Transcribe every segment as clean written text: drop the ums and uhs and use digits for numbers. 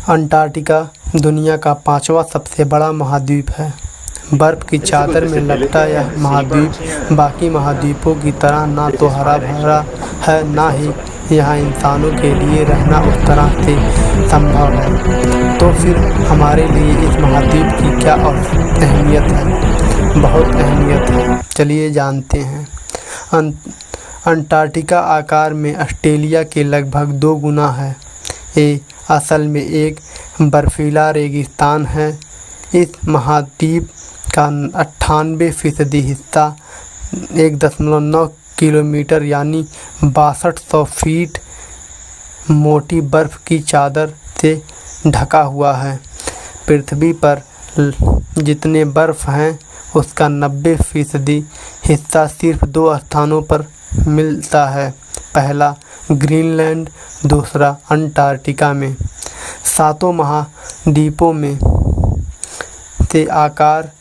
Antarctica दुनिया का 5वां सबसे बड़ा महाद्वीप है। बर्फ की चादर में लपटा यह महाद्वीप बाकी महाद्वीपों की तरह ना तो हरा भरा है, ना ही यहाँ इंसानों के लिए रहना उस तरह से संभव है। तो फिर हमारे लिए इस महाद्वीप की क्या अहमियत है? बहुत अहमियत है, चलिए जानते हैं। अंटार्कटिका आकार में ऑस्ट्रेलिया के लगभग 2 गुना है। ये असल में एक बर्फीला रेगिस्तान है। इस महाद्वीप का 98% हिस्सा 1.9 किलोमीटर यानी 6200 फीट मोटी बर्फ की चादर से ढका हुआ है। पृथ्वी पर जितने बर्फ हैं उसका 90% हिस्सा सिर्फ 2 स्थानों पर मिलता है। पहला ग्रीनलैंड, दूसरा अंटार्कटिका में। 7 महाद्वीपों में से आकार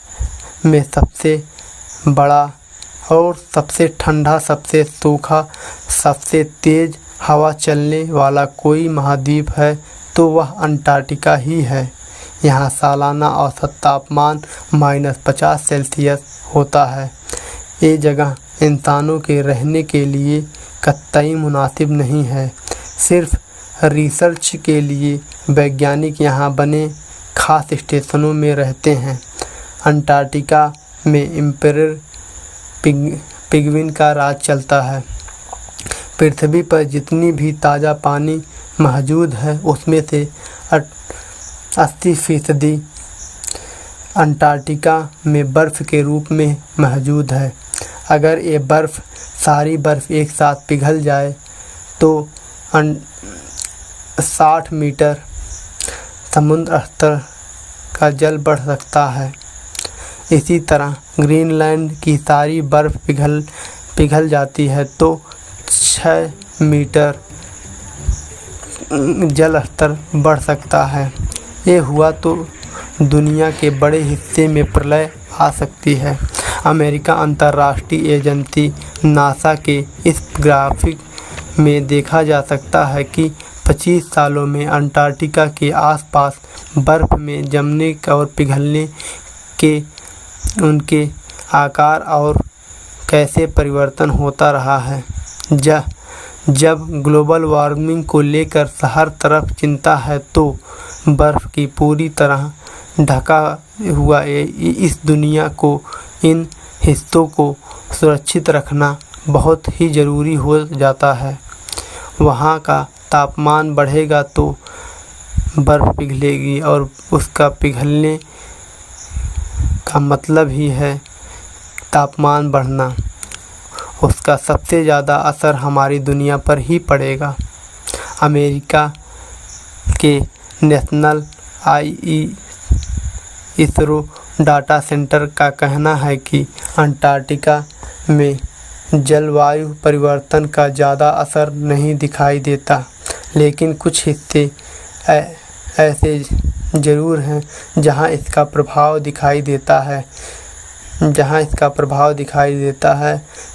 में सबसे बड़ा और सबसे ठंडा, सबसे सूखा, सबसे तेज़ हवा चलने वाला कोई महाद्वीप है तो वह अंटार्कटिका ही है। यहाँ सालाना औसत तापमान -50 सेल्सियस होता है। ये जगह इंसानों के रहने के लिए कतई मुनासिब नहीं है। सिर्फ रिसर्च के लिए वैज्ञानिक यहाँ बने खास स्टेशनों में रहते हैं। अंटार्कटिका में एम्परर पेंगुइन का राज चलता है। पृथ्वी पर जितनी भी ताज़ा पानी मौजूद है उसमें से 80% अंटार्कटिका में बर्फ़ के रूप में मौजूद है। अगर ये सारी बर्फ़ एक साथ पिघल जाए तो 60 मीटर समुद्र स्तर का जल बढ़ सकता है। इसी तरह ग्रीनलैंड की सारी बर्फ़ पिघल जाती है तो 6 मीटर जल स्तर बढ़ सकता है। ये हुआ तो दुनिया के बड़े हिस्से में प्रलय आ सकती है। अमेरिका अंतर्राष्ट्रीय एजेंसी नासा के इस ग्राफिक में देखा जा सकता है कि 25 सालों में अंटार्कटिका के आसपास बर्फ़ में जमने और पिघलने के उनके आकार और कैसे परिवर्तन होता रहा है। जब ग्लोबल वार्मिंग को लेकर हर तरफ चिंता है तो बर्फ़ की पूरी तरह ढका हुआ इस दुनिया को, इन हिस्सों को सुरक्षित रखना बहुत ही ज़रूरी हो जाता है। वहाँ का तापमान बढ़ेगा तो बर्फ़ पिघलेगी और उसका पिघलने का मतलब ही है तापमान बढ़ना। उसका सबसे ज़्यादा असर हमारी दुनिया पर ही पड़ेगा। अमेरिका के नेशनल इसरो डाटा सेंटर का कहना है कि अंटार्कटिका में जलवायु परिवर्तन का ज़्यादा असर नहीं दिखाई देता, लेकिन कुछ हिस्से ऐसे ज़रूर हैं जहां इसका प्रभाव दिखाई देता है,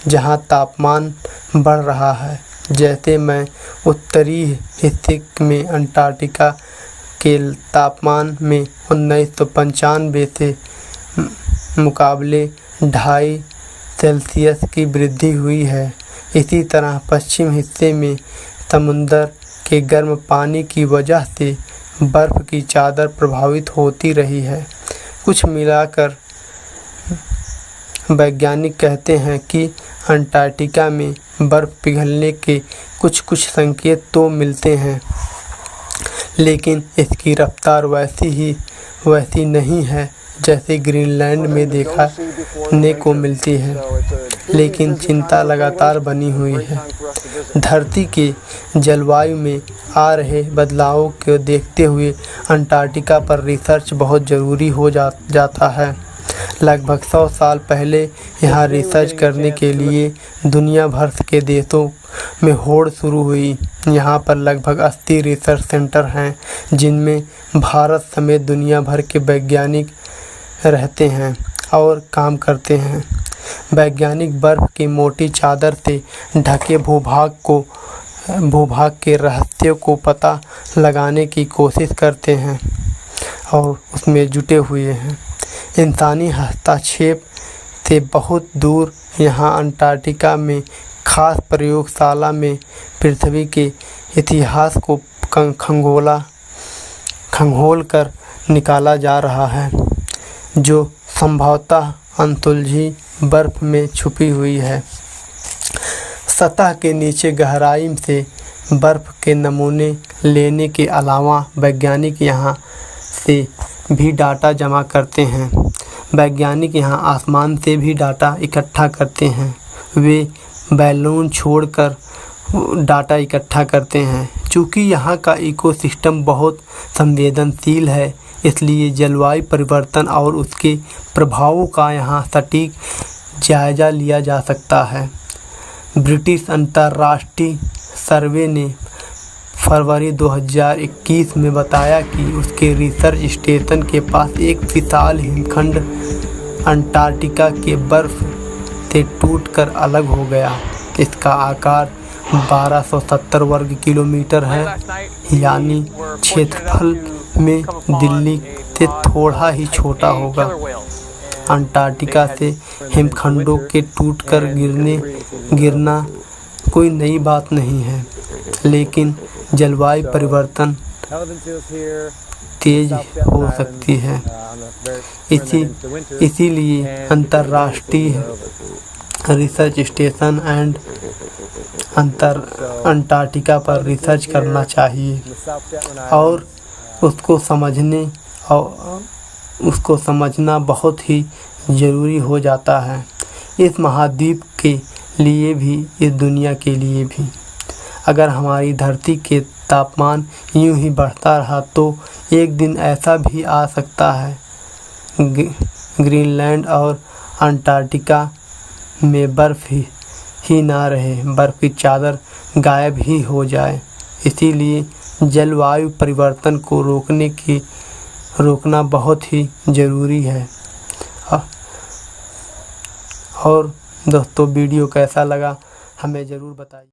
जहां तापमान बढ़ रहा है। जैसे मैं उत्तरी हिस्से में अंटार्कटिका के तापमान में 1995 से मुकाबले 2.5 सेल्सियस की वृद्धि हुई है। इसी तरह पश्चिम हिस्से में समुद्र के गर्म पानी की वजह से बर्फ़ की चादर प्रभावित होती रही है। कुछ मिलाकर वैज्ञानिक कहते हैं कि अंटार्कटिका में बर्फ़ पिघलने के कुछ संकेत तो मिलते हैं, लेकिन इसकी रफ्तार वैसी नहीं है जैसे ग्रीनलैंड में देखने को मिलती है। लेकिन चिंता लगातार बनी हुई है। धरती के जलवायु में आ रहे बदलावों को देखते हुए अंटार्कटिका पर रिसर्च बहुत ज़रूरी हो जाता है। लगभग 100 साल पहले यहाँ रिसर्च करने के लिए दुनिया भर के देशों में होड़ शुरू हुई। यहाँ पर लगभग 80 रिसर्च सेंटर हैं जिनमें भारत समेत दुनिया भर के वैज्ञानिक रहते हैं और काम करते हैं। वैज्ञानिक बर्फ़ की मोटी चादर से ढके भूभाग को भूभाग के रहस्यों को पता लगाने की कोशिश करते हैं और उसमें जुटे हुए हैं। इंसानी हस्तक्षेप से बहुत दूर यहाँ अंटार्कटिका में खास प्रयोगशाला में पृथ्वी के इतिहास को खंगोल कर निकाला जा रहा है, जो संभवतः अनसुलझी बर्फ में छुपी हुई है। सतह के नीचे गहराई से बर्फ के नमूने लेने के अलावा वैज्ञानिक यहाँ से भी डाटा जमा करते हैं। वैज्ञानिक यहाँ आसमान से भी डाटा इकट्ठा करते हैं। वे बैलून छोड़कर डाटा इकट्ठा करते हैं। चूँकि यहाँ का इकोसिस्टम बहुत संवेदनशील है, इसलिए जलवायु परिवर्तन और उसके प्रभावों का यहाँ सटीक जायज़ा लिया जा सकता है। ब्रिटिश अंतर्राष्ट्रीय सर्वे ने फरवरी 2021 में बताया कि उसके रिसर्च स्टेशन के पास एक विशाल हिमखंड अंटार्कटिका के बर्फ से टूटकर अलग हो गया। इसका आकार 1270 वर्ग किलोमीटर है, यानी क्षेत्रफल में दिल्ली से थोड़ा ही छोटा होगा। अंटार्कटिका से हिमखंडों के टूटकर गिरना कोई नई बात नहीं है, लेकिन जलवायु परिवर्तन तेज हो सकती है। इसीलिए अंतर्राष्ट्रीय रिसर्च स्टेशन एंड अंटार्कटिका पर रिसर्च करना चाहिए और उसको समझना बहुत ही ज़रूरी हो जाता है, इस महाद्वीप के लिए भी, इस दुनिया के लिए भी। अगर हमारी धरती के तापमान यूं ही बढ़ता रहा तो एक दिन ऐसा भी आ सकता है ग्रीनलैंड और अंटार्कटिका में बर्फ़ ही ना रहे, बर्फ़ की चादर गायब ही हो जाए। इसीलिए जलवायु परिवर्तन को रोकना बहुत ही ज़रूरी है। और दोस्तों, वीडियो कैसा लगा हमें ज़रूर बताइए।